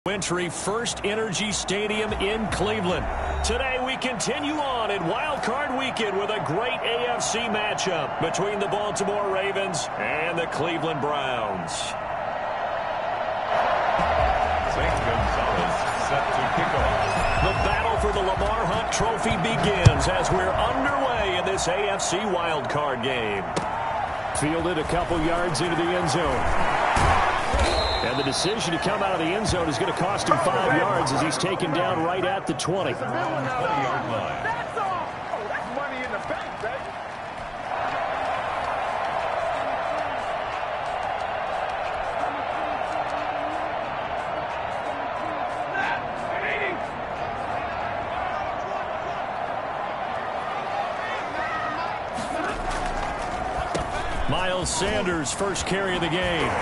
Wintry First Energy Stadium in Cleveland. Today we continue on in Wild Card Weekend with a great AFC matchup between the Baltimore Ravens and the Cleveland Browns. Saints Gonzalez set to kick off. The battle for the Lamar Hunt Trophy begins as we're underway in this AFC Wild Card game. Fielded a couple yards into the end zone. And the decision to come out of the end zone is going to cost him 5 yards as he's taken down right at the 20. 20-yard line. That's all. Oh, that's money in the bank, baby. Miles Sanders, first carry of the game.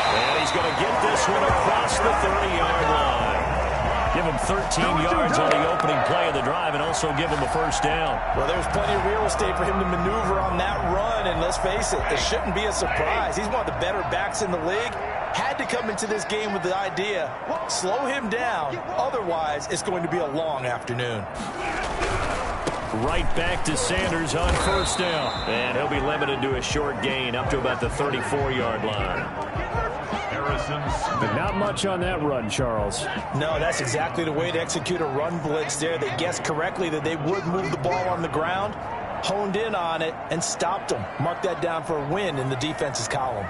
And he's going to get this one across the 30-yard line. Give him 13 yards on the opening play of the drive and also give him a first down. Well, there's plenty of real estate for him to maneuver on that run, and let's face it, it shouldn't be a surprise. He's one of the better backs in the league. Had to come into this game with the idea, slow him down, otherwise it's going to be a long afternoon. Right back to Sanders on first down. And he'll be limited to a short gain up to about the 34-yard line. Harrison. Not much on that run, Charles. No, that's exactly the way to execute a run blitz there. They guessed correctly that they would move the ball on the ground, honed in on it, and stopped them. Mark that down for a win in the defense's column.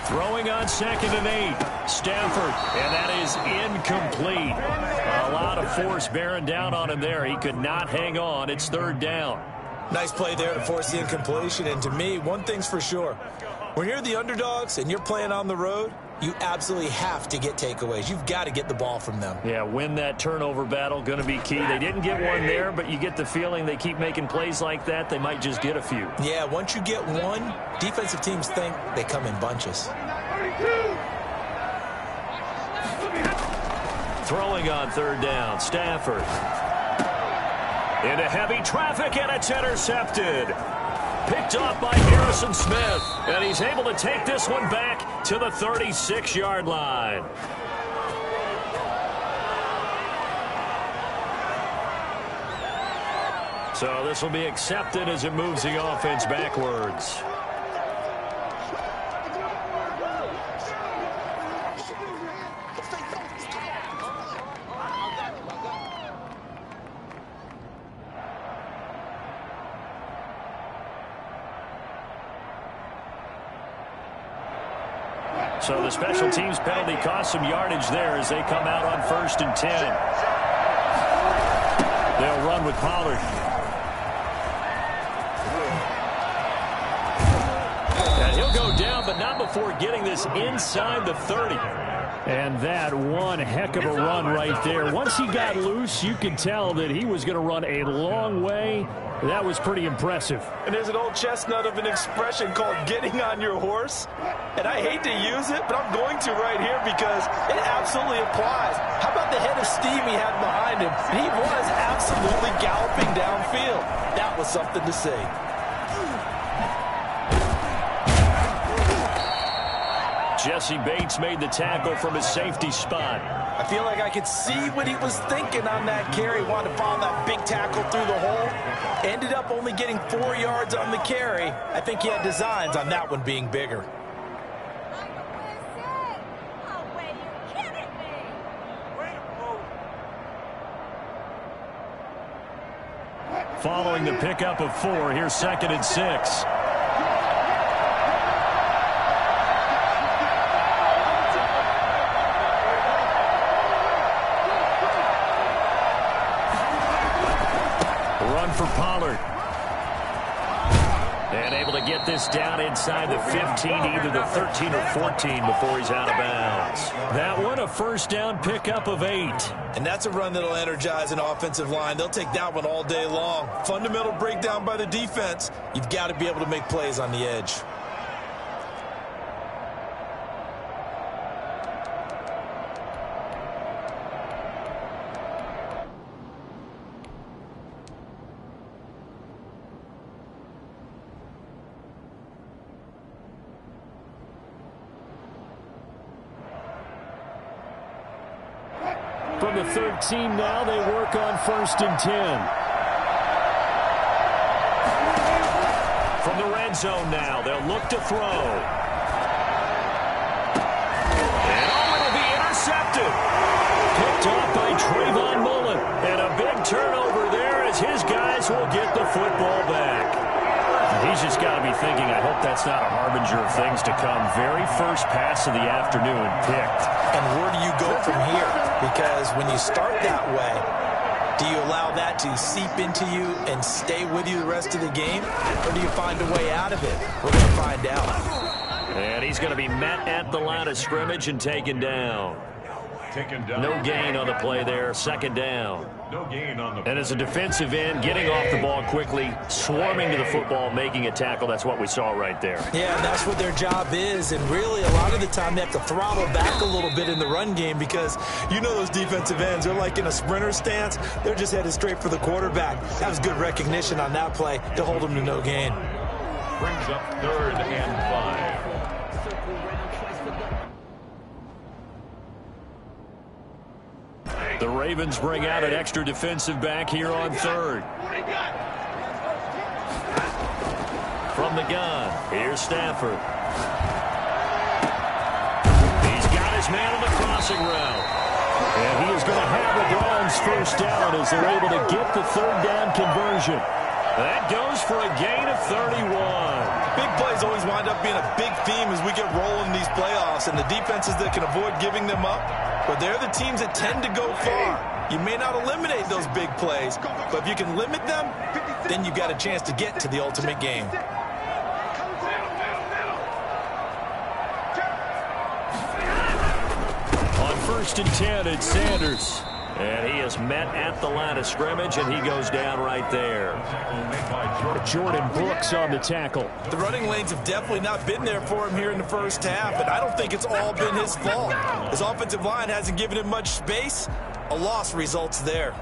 Throwing on 2nd and 8. Stafford, and that is incomplete. A lot of force bearing down on him there. He could not hang on. It's 3rd down. Nice play there to force the incompletion, and to me, one thing's for sure. When you're the underdogs and you're playing on the road, you absolutely have to get takeaways. You've got to get the ball from them. Yeah, win that turnover battle, going to be key. They didn't get one there, but you get the feeling they keep making plays like that, they might just get a few. Yeah, once you get one, defensive teams think they come in bunches. Throwing on 3rd down, Stafford. Into heavy traffic, and it's intercepted. Picked off by Harrison Smith, and he's able to take this one back to the 36-yard line. So this will be accepted as it moves the offense backwards. So the special teams penalty cost some yardage there as they come out on 1st and 10. They'll run with Pollard. And he'll go down, but not before getting this inside the 30. And that one heck of a run right there. Once he got loose, you could tell that he was going to run a long way. That was pretty impressive. And there's an old chestnut of an expression called getting on your horse. And I hate to use it, but I'm going to right here because it absolutely applies. How about the head of steam he had behind him? He was absolutely galloping downfield. That was something to see. Jesse Bates made the tackle from his safety spot. I feel like I could see what he was thinking on that carry. Wanted to follow that big tackle through the hole. Ended up only getting 4 yards on the carry. I think he had designs on that one being bigger. Following the pickup of 4, here's 2nd and 6. Run for Pollard. And able to get this down inside the 15, either the 13 or 14 before he's out of bounds. That one a first down pickup of 8. And that's a run that'll energize an offensive line. They'll take that one all day long. Fundamental breakdown by the defense. You've got to be able to make plays on the edge. From the 13 now, they work on 1st and 10. From the red zone now, they'll look to throw. And it'll be intercepted. Picked off by Trayvon Mullen. And a big turnover there as his guys will get the football back. He's just got to be thinking, I hope that's not a harbinger of things to come. Very first pass of the afternoon picked. And where do you go from here? Because when you start that way, do you allow that to seep into you and stay with you the rest of the game? Or do you find a way out of it? We're going to find out. And he's going to be met at the line of scrimmage and taken down. No gain on the play there. 2nd down. No gain on the play. And as a defensive end, getting off the ball quickly, swarming to the football, making a tackle. That's what we saw right there. Yeah, that's what their job is. And really, a lot of the time, they have to throttle back a little bit in the run game because you know those defensive ends, they're like in a sprinter stance. They're just headed straight for the quarterback. That was good recognition on that play to hold them to no gain. Brings up 3rd and 5. The Ravens bring out an extra defensive back here on 3rd. From the gun, here's Stafford. He's got his man on the crossing route. And he is going to have the Browns 1st down as they're able to get the 3rd down conversion. That goes for a gain of 31. Big plays always wind up being a big theme as we get rolling in these playoffs, and the defenses that can avoid giving them up, but they're the teams that tend to go far. You may not eliminate those big plays, but if you can limit them, then you've got a chance to get to the ultimate game. On 1st and 10, it's Sanders. And he is met at the line of scrimmage, and he goes down right there. Jordan Brooks on the tackle. The running lanes have definitely not been there for him here in the first half, and I don't think it's all been his fault. His offensive line hasn't given him much space. A loss results there.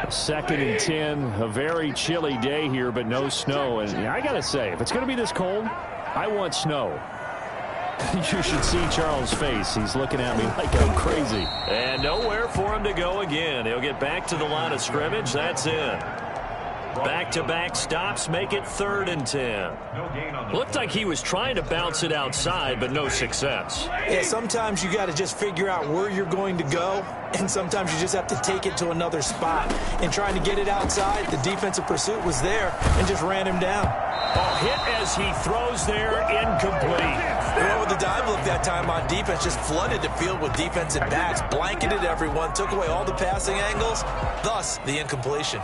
2nd and 10, a very chilly day here, but no snow. And I got to say, if it's going to be this cold, I want snow. You should see Charles' face. He's looking at me like I'm crazy. And nowhere for him to go again. He'll get back to the line of scrimmage. That's it. Back-to-back stops make it 3rd and 10. Looked like he was trying to bounce it outside, but no success. Yeah, sometimes you got to just figure out where you're going to go, and sometimes you just have to take it to another spot. And trying to get it outside, the defensive pursuit was there and just ran him down. A hit as he throws there, incomplete. They went with the dive look that time on defense, just flooded the field with defensive backs, blanketed everyone, took away all the passing angles, thus the incompletion.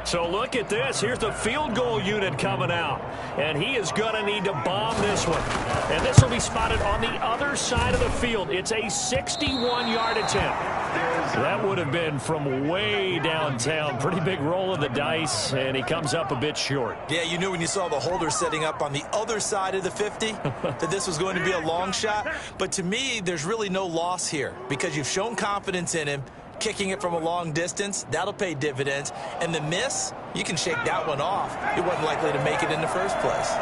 So look at this. Here's the field goal unit coming out. And he is going to need to bomb this one. And this will be spotted on the other side of the field. It's a 61-yard attempt. That would have been from way downtown. Pretty big roll of the dice, and he comes up a bit short. Yeah, you knew when you saw the holder setting up on the other side of the 50 that this was going to be a long shot. But to me, there's really no loss here because you've shown confidence in him. Kicking it from a long distance, that'll pay dividends. And the miss, you can shake that one off. It wasn't likely to make it in the first place.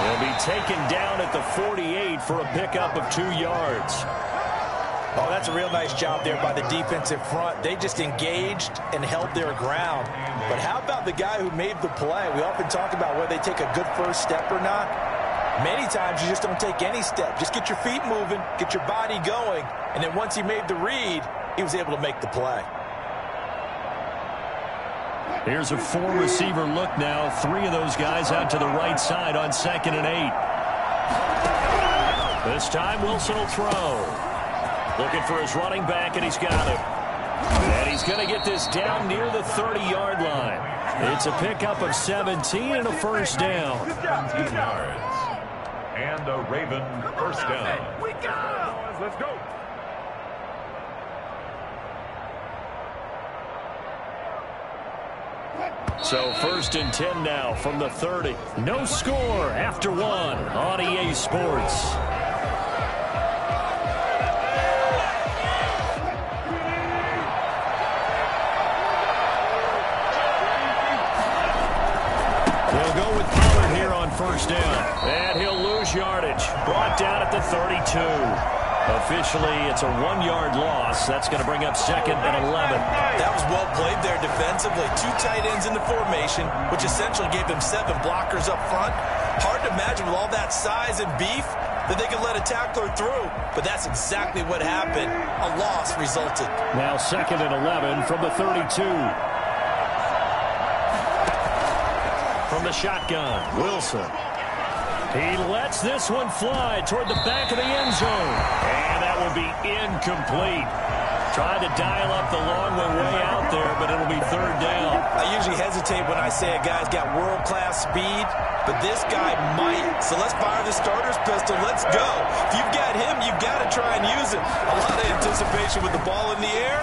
He'll be taken down at the 48 for a pickup of 2 yards. Oh, that's a real nice job there by the defensive front. They just engaged and held their ground. But how about the guy who made the play? We often talk about whether they take a good first step or not. Many times you just don't take any step. Just get your feet moving, get your body going, and then once he made the read, he was able to make the play. Here's a 4-receiver look now. 3 of those guys out to the right side on 2nd and 8. This time Wilson will throw. Looking for his running back, and he's got it. And he's going to get this down near the 30-yard line. It's a pickup of 17 and a first down. 17 yards. And a Raven first down. We got him! Let's go! So 1st and 10 now from the 30. No score after 1 on EA Sports. They'll go with Pollard here on 1st down. And he'll lose yardage. Brought down at the 32. Officially, it's a 1-yard loss. That's going to bring up 2nd and 11. That was well played there defensively. 2 tight ends in the formation, which essentially gave them 7 blockers up front. Hard to imagine with all that size and beef that they could let a tackler through. But that's exactly what happened. A loss resulted. Now 2nd and 11 from the 32. From the shotgun, Wilson. He lets this one fly toward the back of the end zone. And that will be incomplete. Tried to dial up the long way out there, but it'll be 3rd down. I usually hesitate when I say a guy's got world-class speed, but this guy might. So let's fire the starter's pistol. Let's go. If you've got him, you've got to try and use it. A lot of anticipation with the ball in the air,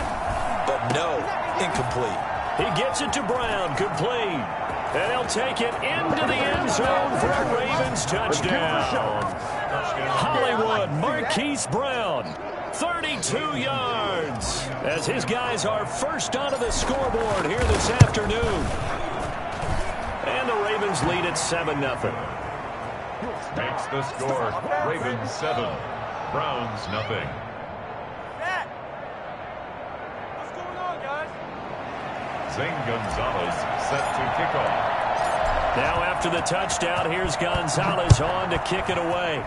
but no, incomplete. He gets it to Brown, complete. And he'll take it into the end zone for a Ravens touchdown. Hollywood, Marquise Brown, 32 yards. As his guys are first onto the scoreboard here this afternoon. And the Ravens lead at 7-0. Makes the score Ravens 7, Browns 0. Zane Gonzalez set to kick off. Now after the touchdown, here's Gonzalez on to kick it away.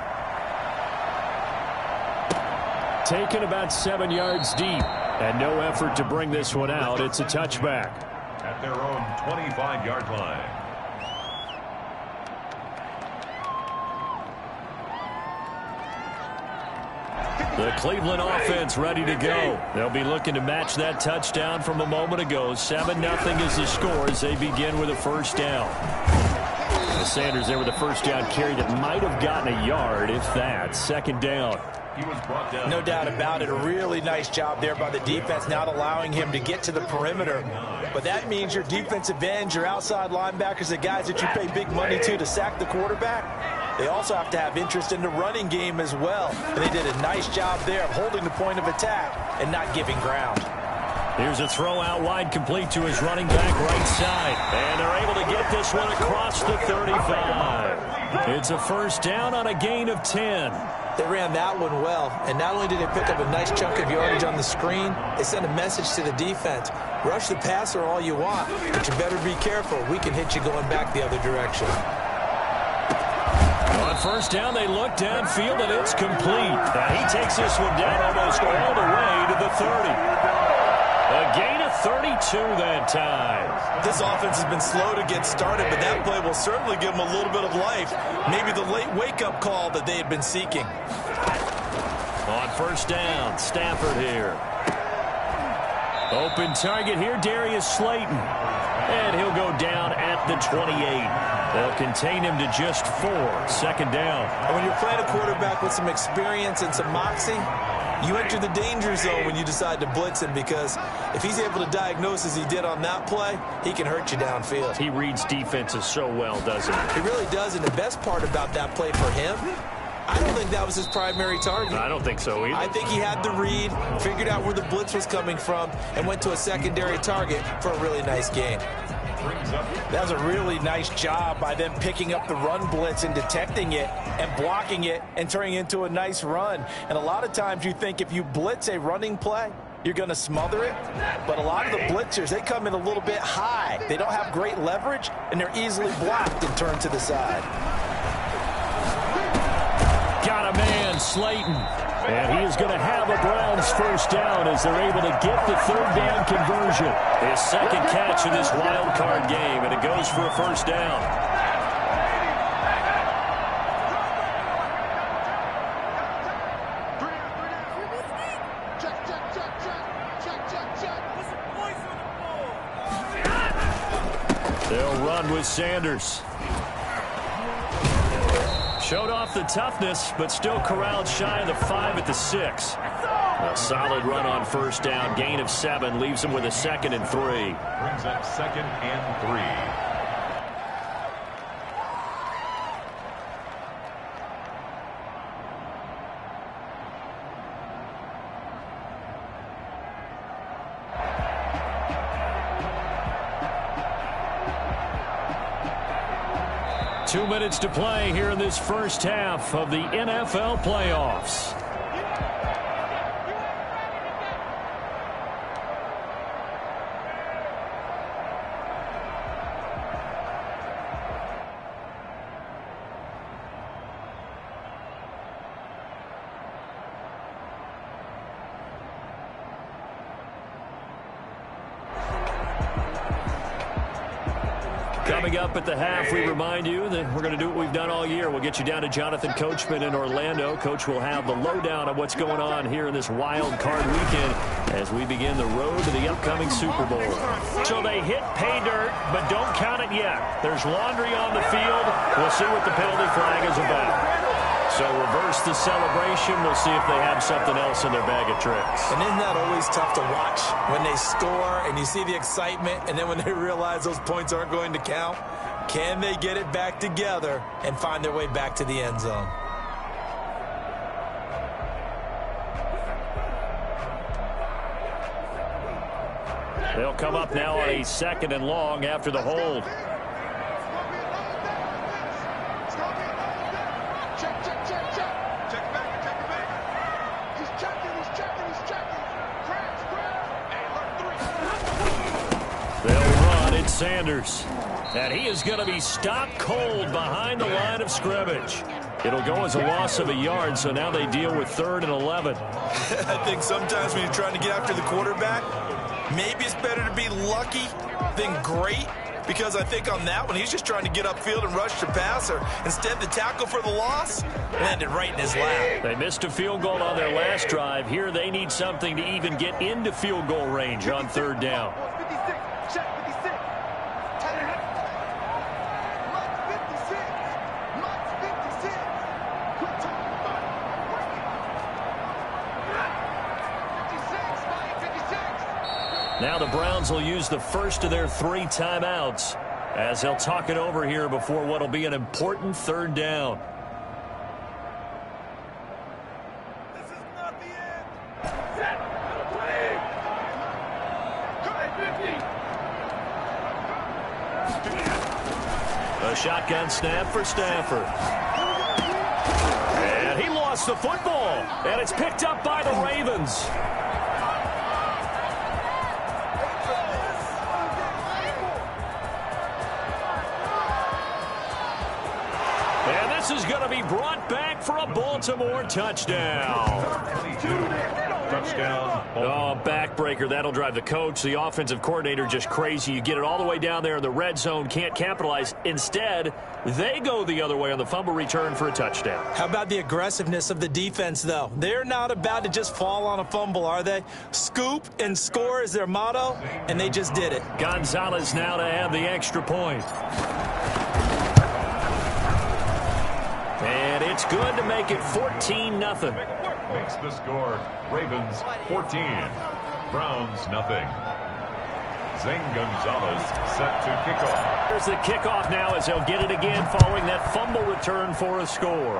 Taken about 7 yards deep. And no effort to bring this one out. It's a touchback. At their own 25-yard line. The Cleveland offense ready to go. They'll be looking to match that touchdown from a moment ago. 7-0 is the score as they begin with a 1st down. The Sanders there with a 1st down carry that might have gotten a yard, if that. 2nd down. He was brought down. No doubt about it. A really nice job there by the defense, not allowing him to get to the perimeter. But that means your defensive ends, your outside linebackers, the guys that you pay big money to sack the quarterback, they also have to have interest in the running game as well. And they did a nice job there of holding the point of attack and not giving ground. Here's a throw out wide, complete to his running back right side. And they're able to get this one across the 35. It's a 1st down on a gain of 10. They ran that one well, and not only did they pick up a nice chunk of yardage on the screen, they sent a message to the defense. Rush the passer all you want, but you better be careful. We can hit you going back the other direction. On 1st down, they look downfield, and it's complete. Now he takes this one down almost all the way to the 30. A gain of 32 that time. This offense has been slow to get started, but that play will certainly give them a little bit of life. Maybe the late wake-up call that they had been seeking. On 1st down, Stafford here. Open target here, Darius Slayton. And he'll go down at the 28. They'll contain him to just 4. 2nd down. And when you're playing a quarterback with some experience and some moxie, you enter the danger zone when you decide to blitz him, because if he's able to diagnose as he did on that play, he can hurt you downfield. He reads defenses so well, doesn't he? He really does, and the best part about that play for him, I don't think that was his primary target. I don't think so either. I think he had the read, figured out where the blitz was coming from, and went to a secondary target for a really nice gain. That was a really nice job by them picking up the run blitz and detecting it and blocking it and turning it into a nice run. And a lot of times you think if you blitz a running play, you're going to smother it. But a lot of the blitzers, they come in a little bit high. They don't have great leverage, and they're easily blocked and turned to the side. Got a man, Slayton. And he is going to have a Browns 1st down as they're able to get the 3rd down conversion. His 2nd catch in this wild card game, and it goes for a 1st down. They'll run with Sanders. Showed off the toughness, but still corralled shy of the 5 at the 6. A solid run on first down. Gain of 7 leaves him with a 2nd and 3. Brings up 2nd and 3. Two minutes to play here in this first half of the NFL playoffs. Coming up at the half, we remind you that we're going to do what we've done all year. We'll get you down to Jonathan Coachman in Orlando. Coach will have the lowdown of what's going on here in this wild card weekend as we begin the road to the upcoming Super Bowl. So they hit pay dirt, but don't count it yet. There's laundry on the field. We'll see what the penalty flag is about. So reverse the celebration. We'll see if they have something else in their bag of tricks. And isn't that always tough to watch when they score and you see the excitement, and then when they realize those points aren't going to count? Can they get it back together and find their way back to the end zone? They'll come up now on a 2nd and long after the hold. Sanders, and he is going to be stopped cold behind the line of scrimmage. It'll go as a loss of a yard, so now they deal with 3rd and 11. I think sometimes when you're trying to get after the quarterback, maybe it's better to be lucky than great, because I think on that one, he's just trying to get upfield and rush the passer. Instead, the tackle for the loss landed right in his lap. They missed a field goal on their last drive. Here they need something to even get into field goal range on 3rd down. Now the Browns will use the first of their 3 timeouts as they'll talk it over here before what will be an important 3rd down. This is not the end. A shotgun snap for Stafford. And he lost the football. And it's picked up by the Ravens. This is going to be brought back for a Baltimore touchdown. Touchdown. Oh, backbreaker. That'll drive the coach, the offensive coordinator, just crazy. You get it all the way down there in the red zone, can't capitalize. Instead, they go the other way on the fumble return for a touchdown. How about the aggressiveness of the defense, though? They're not about to just fall on a fumble, are they? Scoop and score is their motto, and they just did it. Gonzalez now to add the extra point. And it's good to make it 14-0. Makes the score Ravens 14, Browns nothing. Zane Gonzalez set to kickoff. There's the kickoff now as they'll get it again following that fumble return for a score.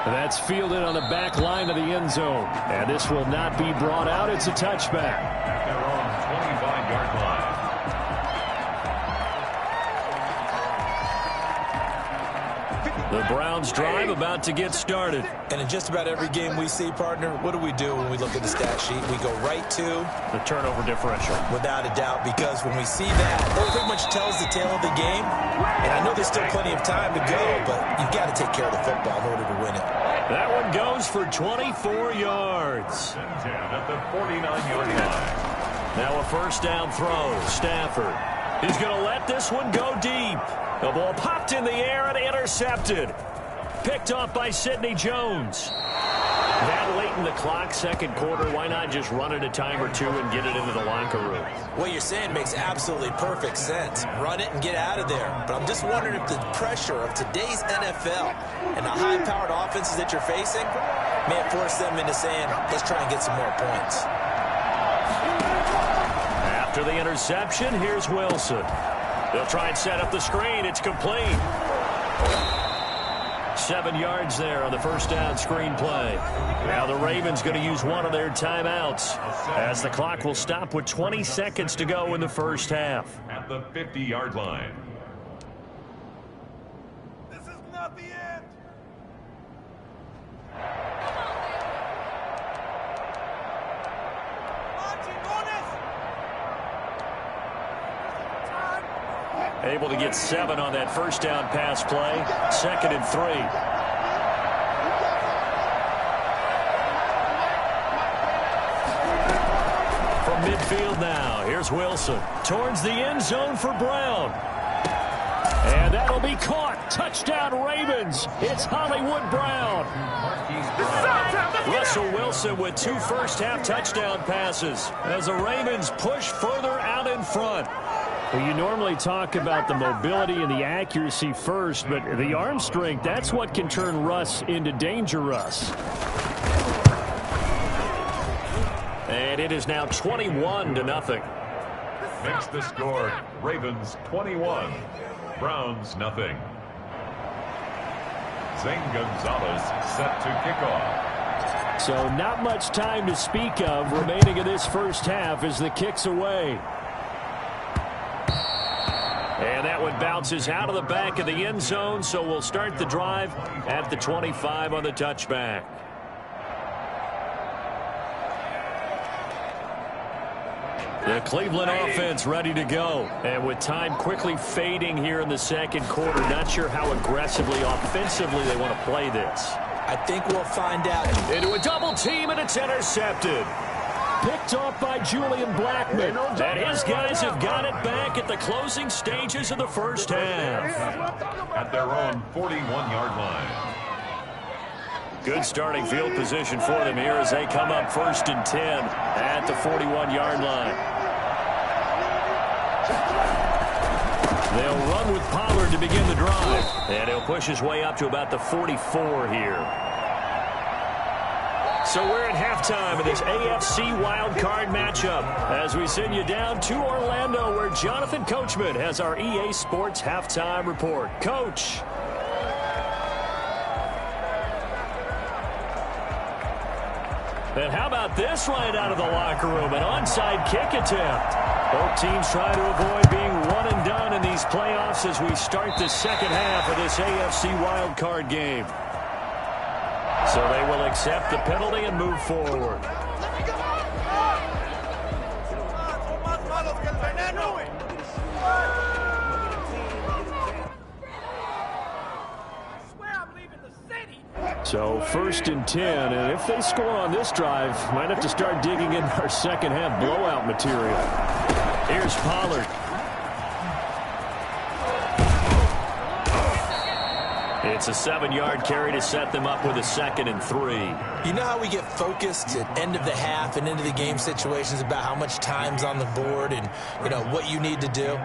That's fielded on the back line of the end zone. And this will not be brought out. It's a touchback. At their own 25-yard line. The Browns drive about to get started. And in just about every game we see, partner, what do we do when we look at the stat sheet? We go right to the turnover differential. Without a doubt, because when we see that, it pretty much tells the tale of the game. And I know there's still plenty of time to go, but you've got to take care of the football in order to win it. That one goes for 24 yards. At the 49-yard line. Now a first down throw. Stafford. He's going to let this one go deep. The ball popped in the air and intercepted. Picked off by Sidney Jones. That late in the clock, second quarter, why not just run it a time or two and get it into the locker room? What you're saying makes absolutely perfect sense. Run it and get out of there. But I'm just wondering if the pressure of today's NFL and the high-powered offenses that you're facing may have forced them into saying, let's try and get some more points. After the interception, here's Wilson. They'll try and set up the screen. It's complete. 7 yards there on the first down screen play. Now the Ravens going to use one of their timeouts as the clock will stop with 20 seconds to go in the first half. At the 50-yard line. This is not the end. Able to get 7 on that first down pass play. 2nd and 3. From midfield now, here's Wilson. Towards the end zone for Brown. And that'll be caught. Touchdown Ravens. It's Hollywood Brown. Russell Wilson with 2 first-half touchdown passes as the Ravens push further out in front. Well, you normally talk about the mobility and the accuracy first, but the arm strength, that's what can turn Russ into Danger Russ. And it is now 21-0. Makes the score Ravens 21, Browns nothing. Zane Gonzalez set to kick off. So not much time to speak of remaining in this first half as the kick's away. And that one bounces out of the back of the end zone, so we'll start the drive at the 25 on the touchback. The Cleveland offense ready to go. And with time quickly fading here in the second quarter, not sure how aggressively, offensively they want to play this. I think we'll find out. Into a double team, and it's intercepted. Picked off by Julian Blackmon. And his guys have got it back at the closing stages of the first half. At their own 41-yard line. Good starting field position for them here as they come up 1st and 10 at the 41-yard line. They'll run with Pollard to begin the drive. And he'll push his way up to about the 44 here. So we're at halftime of this AFC wildcard matchup as we send you down to Orlando where Jonathan Coachman has our EA Sports halftime report. Coach. And how about this right out of the locker room? An onside kick attempt. Both teams try to avoid being one and done in these playoffs as we start the second half of this AFC wildcard game. So they will accept the penalty and move forward. So 1st and 10, and if they score on this drive, might have to start digging in our second half blowout material. Here's Pollard. It's a 7-yard carry to set them up with a 2nd and 3. You know how we get focused at end of the half and into the game situations about how much time's on the board and, you know, what you need to do?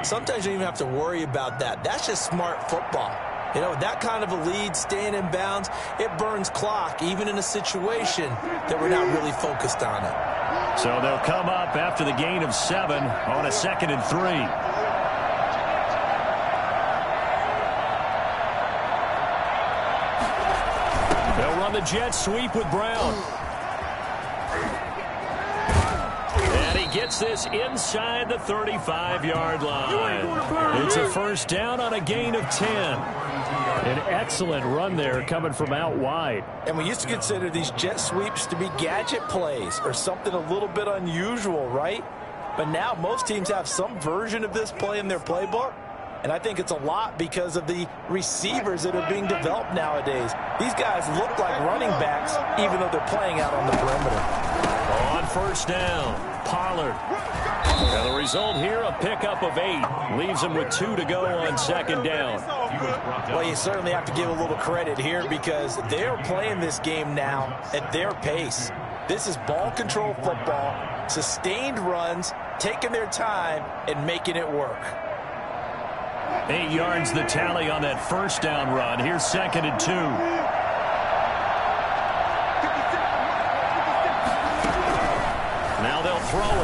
Sometimes you don't even have to worry about that. That's just smart football. You know, that kind of a lead, staying in bounds, it burns clock, even in a situation that we're not really focused on it. So they'll come up after the gain of 7 on a 2nd and 3. They'll run the jet sweep with Brown. And he gets this inside the 35-yard line. It's a first down on a gain of 10. An excellent run there coming from out wide. And we used to consider these jet sweeps to be gadget plays or something a little bit unusual, right? But now most teams have some version of this play in their playbook. And I think it's a lot because of the receivers that are being developed nowadays. These guys look like running backs even though they're playing out on the perimeter. On first down, Pollard. And the result here, a pickup of 8. Leaves them with 2 to go on 2nd down. Well, you certainly have to give a little credit here because they're playing this game now at their pace. This is ball control football, sustained runs, taking their time, and making it work. 8 yards the tally on that first down run. Here's 2nd and 2.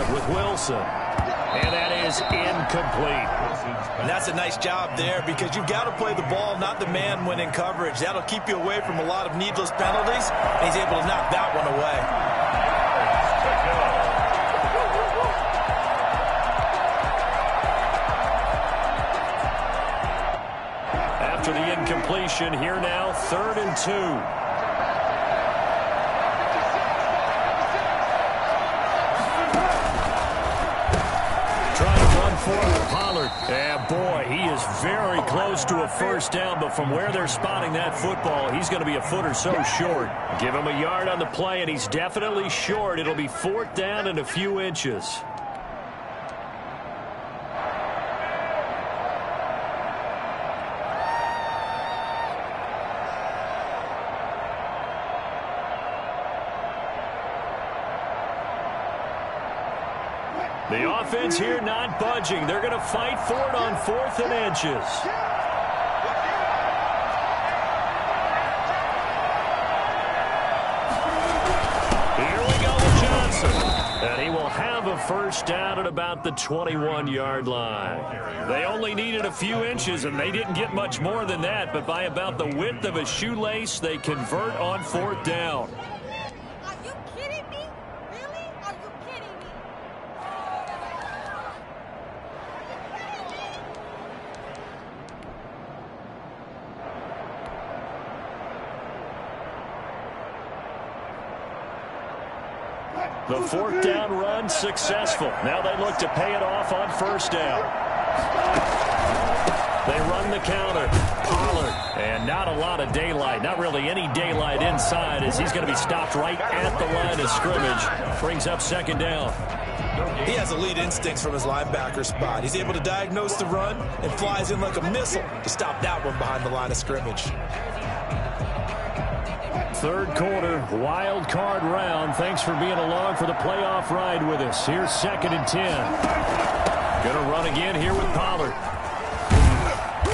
good with Wilson. And that is incomplete. And that's a nice job there because you've got to play the ball, not the man when in coverage. That'll keep you away from a lot of needless penalties, and he's able to knock that one away. After the incompletion, here now, 3rd and 2. Pollard. Yeah, boy, he is very close to a first down, but from where they're spotting that football, he's going to be a foot or so short. Give him a yard on the play, and he's definitely short. It'll be 4th down and a few inches. The offense here not budging. They're going to fight for it on 4th and inches. Here we go with Johnson. And he will have a first down at about the 21-yard line. They only needed a few inches, and they didn't get much more than that. But by about the width of a shoelace, they convert on 4th down. The 4th down run successful. Now they look to pay it off on 1st down. They run the counter. Pollard. And not a lot of daylight. Not really any daylight inside as he's going to be stopped right at the line of scrimmage. Brings up 2nd down. He has elite instincts from his linebacker spot. He's able to diagnose the run and flies in like a missile to stop that one behind the line of scrimmage. 3rd quarter, wild card round. Thanks for being along for the playoff ride with us. Here's 2nd and 10. Going to run again here with Pollard.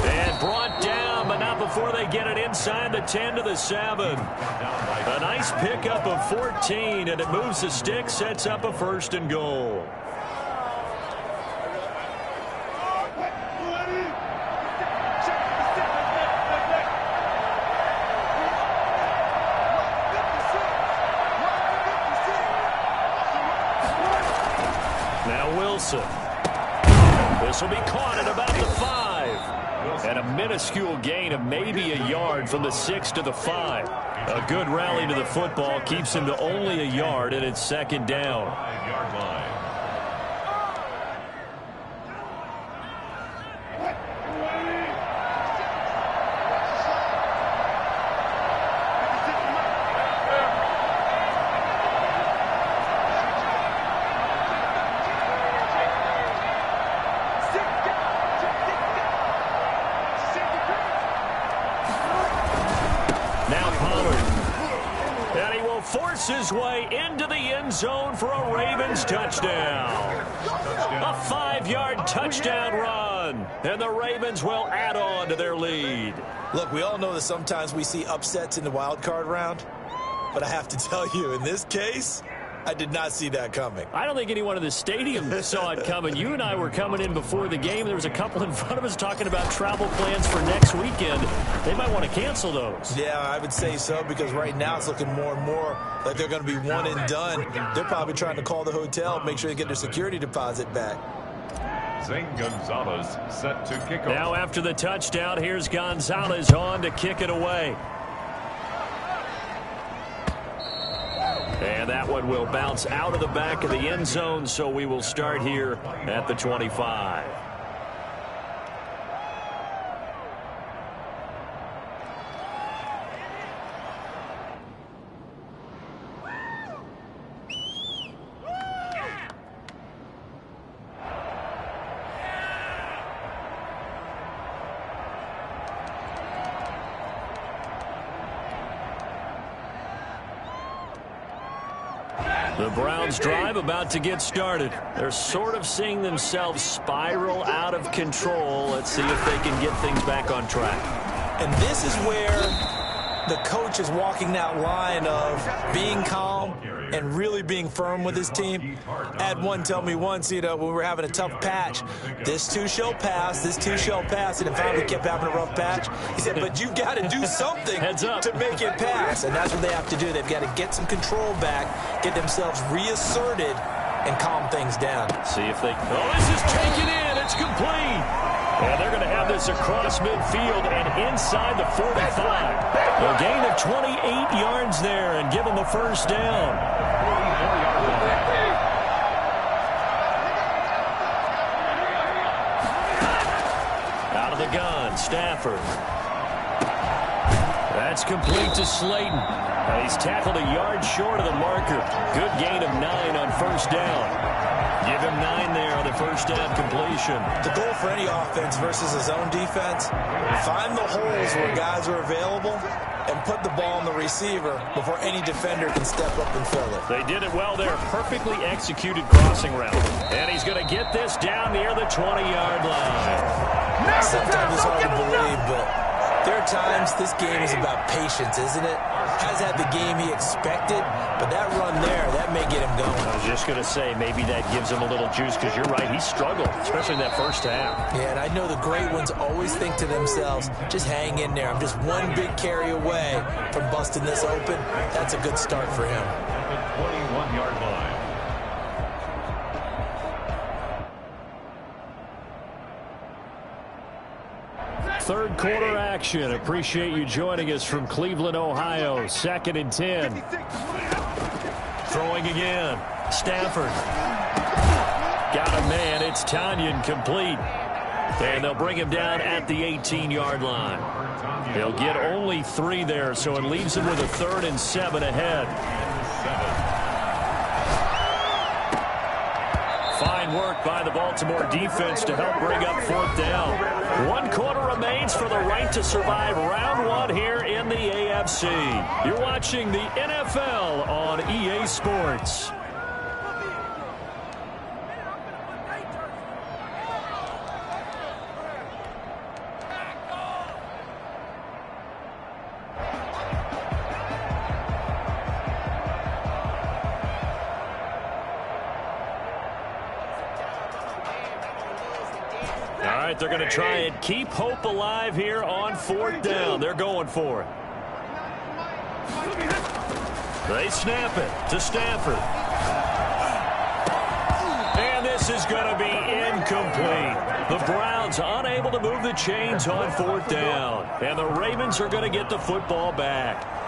And brought down, but not before they get it inside the 10 to the 7. A nice pickup of 14, and it moves the stick, sets up a 1st and goal. This will be caught at about the 5. And a minuscule gain of maybe a yard from the 6 to the 5. A good rally to the football keeps him to only a yard, and it's 2nd down. 5-yard line. His way into the end zone for a Ravens touchdown. A 5-yard touchdown run, and the Ravens will add on to their lead. Look, we all know that sometimes we see upsets in the wild card round, but I have to tell you, in this case, I did not see that coming. I don't think anyone in the stadium saw it coming. You and I were coming in before the game. There was a couple in front of us talking about travel plans for next weekend. They might want to cancel those. Yeah, I would say so, because right now it's looking more and more like they're going to be one and done. They're probably trying to call the hotel, make sure they get their security deposit back. Zane Gonzalez set to kick off. Now after the touchdown, here's Gonzalez on to kick it away. And that one will bounce out of the back of the end zone, so we will start here at the 25. The Browns drive about to get started. They're sort of seeing themselves spiral out of control. Let's see if they can get things back on track. And this is where the coach is walking that line of being calm and really being firm with his team. I had one tell me once, when we were having a tough patch, this too shall pass, this too shall pass, and if finally kept having a rough patch, he said, but you've got to do something to make it pass, and that's what they have to do. They've got to get some control back, get themselves reasserted, and calm things down. See if they... Oh, this is taken in. It's complete. And they're going to have this across midfield and inside the 45. A gain of 28 yards there and give them the first down. Out of the gun, Stafford. That's complete to Slayton. He's tackled a yard short of the marker. Good gain of 9 on first down. Give him 9 there on the first down completion. The goal for any offense versus a zone defense, find the holes where guys are available and put the ball on the receiver before any defender can step up and fill it. They did it well there. Perfectly executed crossing route. And he's going to get this down near the 20-yard line. Sometimes it's hard to believe, but there are times this game is about patience, isn't it? Has had the game he expected, but that run there, that may get him going. I was just going to say, maybe that gives him a little juice, because you're right, he struggled, especially in that first half. Yeah, and I know the great ones always think to themselves, just hang in there. I'm just one big carry away from busting this open. That's a good start for him. At the 21-yard line. Third quarter action. Appreciate you joining us from Cleveland, Ohio. 2nd and 10. Throwing again. Stafford. Got a man. It's Tanyan complete. And they'll bring him down at the 18-yard line. They'll get only 3 there, so it leaves him with a 3rd and 7 ahead. Fine work by the Baltimore defense to help bring up 4th down. 1 quarter remains for the right to survive round 1 here in the AFC. You're watching the NFL on EA Sports. They're going to try and keep hope alive here on 4th down. They're going for it. They snap it to Stafford. And this is going to be incomplete. The Browns unable to move the chains on 4th down. And the Ravens are going to get the football back.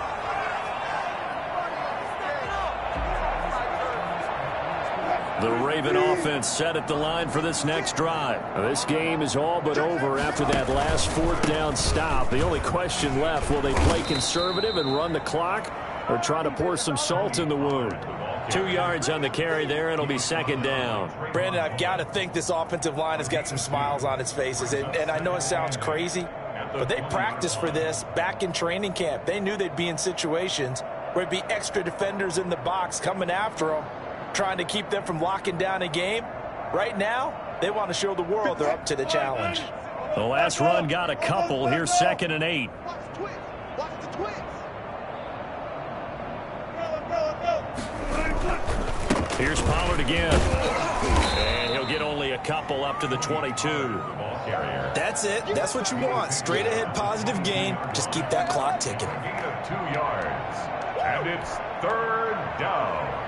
The Raven offense set at the line for this next drive. This game is all but over after that last 4th down stop. The only question left, will they play conservative and run the clock or try to pour some salt in the wound? 2 yards on the carry there. It'll be 2nd down. Brandon, I've got to think this offensive line has got some smiles on its faces. And I know it sounds crazy, but they practiced for this back in training camp. They knew they'd be in situations where it'd be extra defenders in the box coming after them, trying to keep them from locking down a game. Right now, they want to show the world they're up to the challenge. The last run got a couple. Here's 2nd and 8. Here's Pollard again. And he'll get only a couple up to the 22. That's it. That's what you want. Straight ahead positive gain. Just keep that clock ticking. Gain of 2 yards. And it's 3rd down.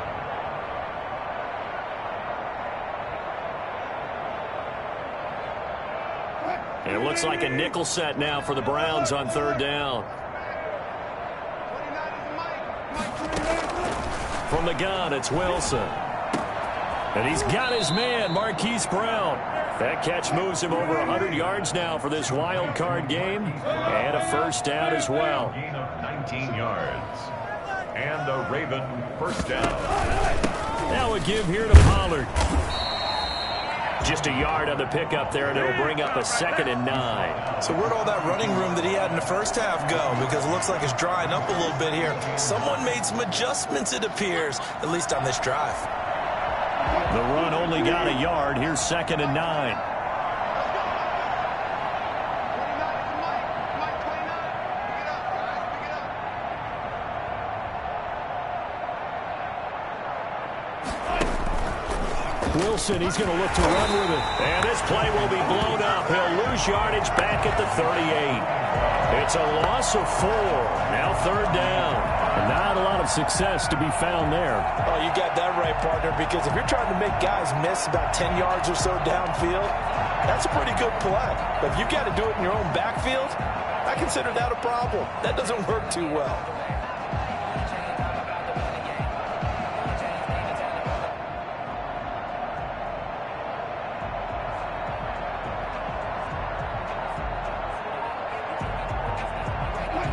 And it looks like a nickel set now for the Browns on 3rd down. From the gun, it's Wilson. And he's got his man, Marquise Brown. That catch moves him over 100 yards now for this wild card game. And a first down as well. Gain of 19 yards. And a Raven first down. Now a give here to Pollard. Just a yard on the pickup there, and it'll bring up a 2nd and 9. So where'd all that running room that he had in the first half go? Because it looks like it's drying up a little bit here. Someone made some adjustments, it appears, at least on this drive. The run only got a yard. Here's 2nd and 9. Wilson, he's going to look to run with it. And this play will be blown up. He'll lose yardage back at the 38. It's a loss of 4. Now 3rd down. And not a lot of success to be found there. Oh, you got that right, partner, because if you're trying to make guys miss about 10 yards or so downfield, that's a pretty good play. But if you've got to do it in your own backfield, I consider that a problem. That doesn't work too well.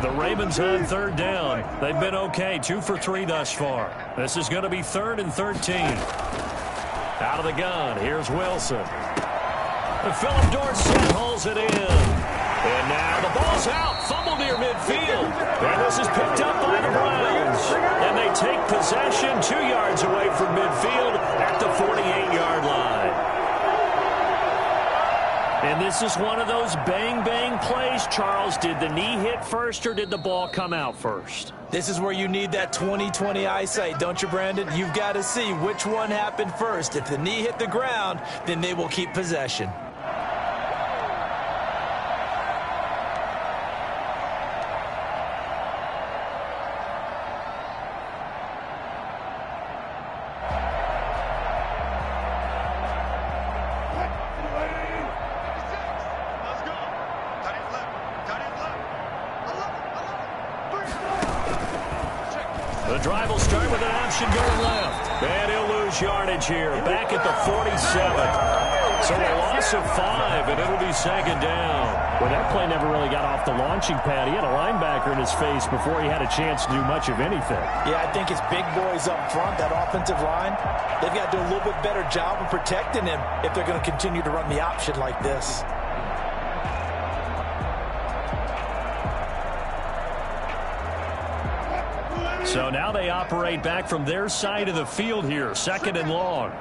The Ravens on 3rd down. They've been okay, 2 for 3 thus far. This is going to be 3rd and 13. Out of the gun, here's Wilson. And Philip Dorsett holds it in. And now the ball's out, fumble near midfield. And this is picked up by the Browns. And they take possession 2 yards away from midfield at the 48-yard line. And this is one of those bang-bang plays, Charles. Did the knee hit first or did the ball come out first? This is where you need that 20/20 eyesight, don't you, Brandon? You've got to see which one happened first. If the knee hit the ground, then they will keep possession. The drive will start with an option going left. And he'll lose yardage here, back at the 47. So a loss of 5, and it'll be 2nd down. Well, that play never really got off the launching pad. He had a linebacker in his face before he had a chance to do much of anything. Yeah, I think it's big boys up front, that offensive line. They've got to do a little bit better job of protecting him if they're going to continue to run the option like this. So now they operate back from their side of the field here, 2nd and long.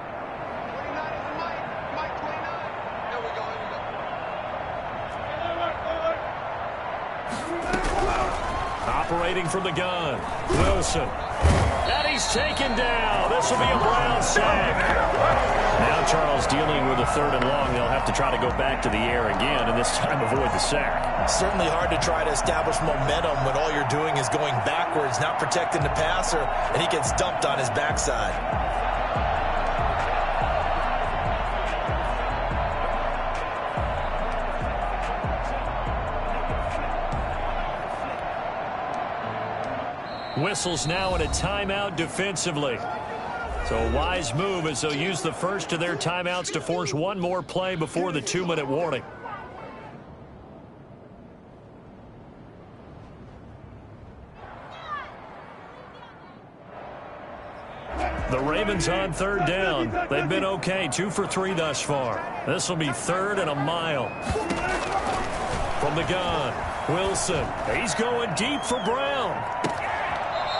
Operating from the gun, Wilson. And he's taken down. This will be a Brown sack. Now Charles dealing with a 3rd and long. They'll have to try to go back to the air again, and this time avoid the sack. Certainly hard to try to establish momentum when all you're doing is going backwards, not protecting the passer, and he gets dumped on his backside. Whistles now in a timeout defensively. So a wise move as they'll use the first of their timeouts to force one more play before the 2-minute warning. The Ravens on 3rd down. They've been okay, 2 for 3 thus far. This will be 3rd and a mile. From the gun, Wilson. He's going deep for Brown.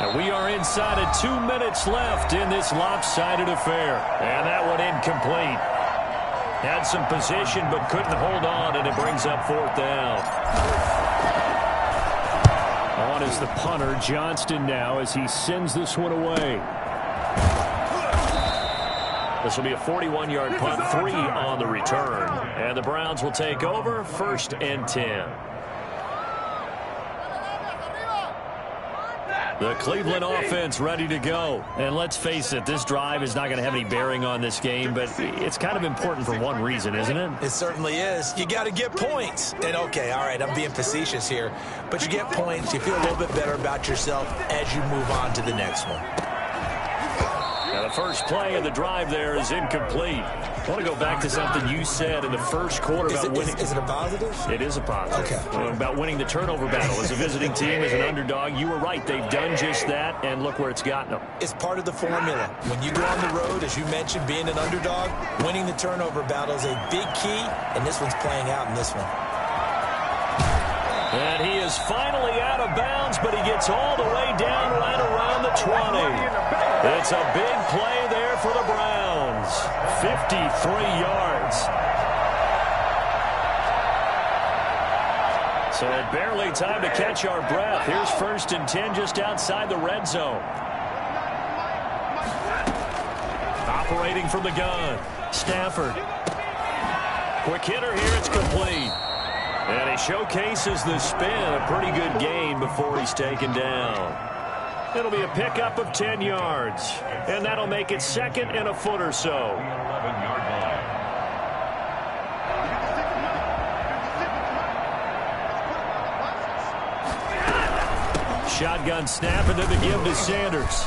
And we are inside of 2 minutes left in this lopsided affair. And that one incomplete. Had some position but couldn't hold on, and it brings up 4th down. On is the punter, Johnston, now as he sends this one away. This will be a 41-yard punt, 3 on the return. And the Browns will take over, 1st and 10. The Cleveland offense ready to go. And let's face it, this drive is not going to have any bearing on this game, but it's kind of important for one reason, isn't it? It certainly is. You got to get points. And, okay, all right, I'm being facetious here, but you get points, you feel a little bit better about yourself as you move on to the next one. Now, the first play of the drive there is incomplete. I want to go back to something you said in the first quarter about winning. Is it a positive? It is a positive. Okay. About winning the turnover battle as a visiting team, as an underdog. You were right. They've done just that, and look where it's gotten them. It's part of the formula. When you go on the road, as you mentioned, being an underdog, winning the turnover battle is a big key, and this one's playing out in this one. And he is finally out of bounds, but he gets all the way down right around the 20. It's a big play there for the Browns. 53 yards. So barely time to catch our breath. Here's 1st and 10 just outside the red zone. Operating from the gun. Stafford. Quick hitter here. It's complete. And he showcases the spin. A pretty good gain before he's taken down. It'll be a pickup of 10 yards. And that'll make it 2nd and a foot or so. 11-yard line. Shotgun snap and then the give to Sanders.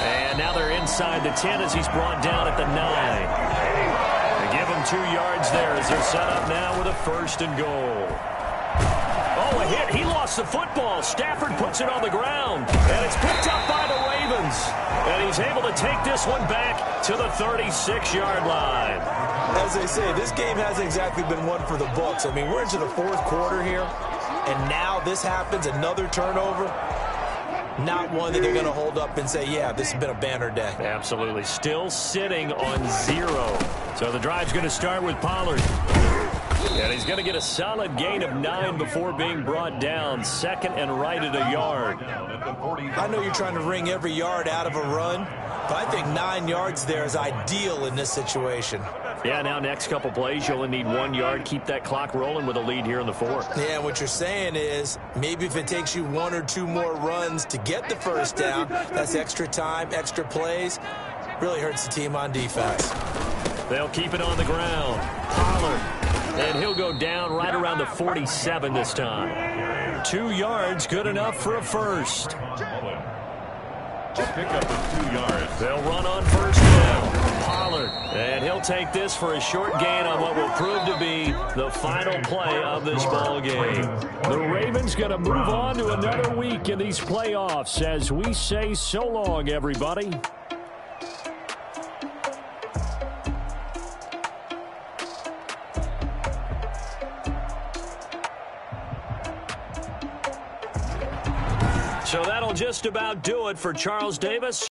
And now they're inside the 10 as he's brought down at the 9. They give him 2 yards there as they're set up now with a 1st and goal. Oh, a hit. He lost the football. Stafford puts it on the ground. And it's picked up by the Ravens. And he's able to take this one back to the 36-yard line. As they say, this game hasn't exactly been one for the books. I mean, we're into the 4th quarter here, and now this happens, another turnover. Not one that they're going to hold up and say, yeah, this has been a banner day. Absolutely. Still sitting on 0. So the drive's going to start with Pollard. And he's going to get a solid gain of 9 before being brought down. 2nd and right at a yard. I know you're trying to wring every yard out of a run, but I think 9 yards there is ideal in this situation. Yeah, now next couple plays, you'll only need 1 yard. Keep that clock rolling with a lead here in the 4th. Yeah, what you're saying is maybe if it takes you 1 or 2 more runs to get the 1st down, that's extra time, extra plays. Really hurts the team on defense. They'll keep it on the ground. Pollard. And he'll go down right around the 47 this time. 2 yards, good enough for a 1st. Pick up of 2 yards. They'll run on 1st down. Pollard. And he'll take this for a short gain on what will prove to be the final play of this ball game. The Ravens going to move on to another week in these playoffs as we say so long, everybody. So that'll just about do it for Charles Davis.